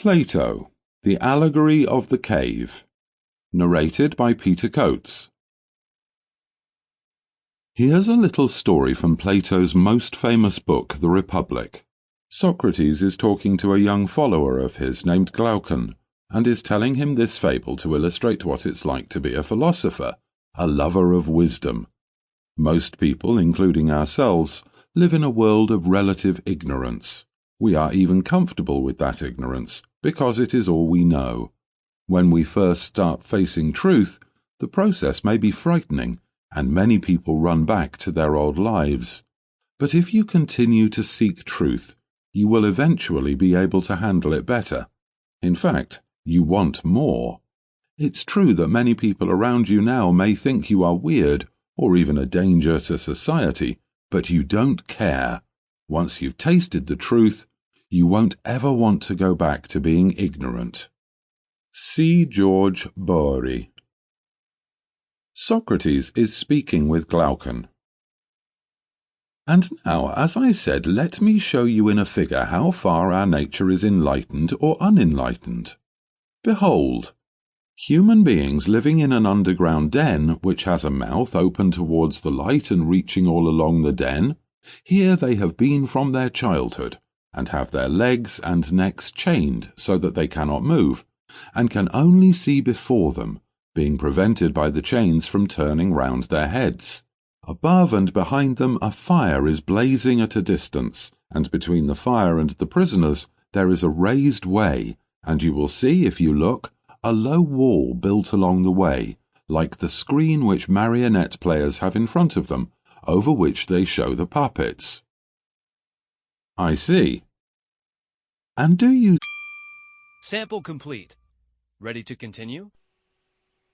Plato, The Allegory of the Cave. Narrated by Peter Coates. Here's a little story from Plato's most famous book, The Republic. Socrates is talking to a young follower of his named Glaucon, and is telling him this fable to illustrate what it's like to be a philosopher, a lover of wisdom. Most people, including ourselves, live in a world of relative ignorance. We are even comfortable with that ignorance, because it is all we know. When we first start facing truth, the process may be frightening, and many people run back to their old lives. But if you continue to seek truth, you will eventually be able to handle it better. In fact, you want more. It's true that many people around you now may think you are weird, or even a danger to society, but you don't care. Once you've tasted the truth, you won't ever want to go back to being ignorant. C. George Bory. Socrates is speaking with Glaucon. And now, as I said, let me show you in a figure how far our nature is enlightened or unenlightened. Behold, human beings living in an underground den which has a mouth open towards the light and reaching all along the den. Here they have been from their childhood, and have their legs and necks chained so that they cannot move, and can only see before them, being prevented by the chains from turning round their heads. Above and behind them a fire is blazing at a distance, and between the fire and the prisoners there is a raised way, and you will see, if you look, a low wall built along the way, like the screen which marionette players have in front of them, over which they show the puppets. I see. And do you... Sample complete. Ready to continue?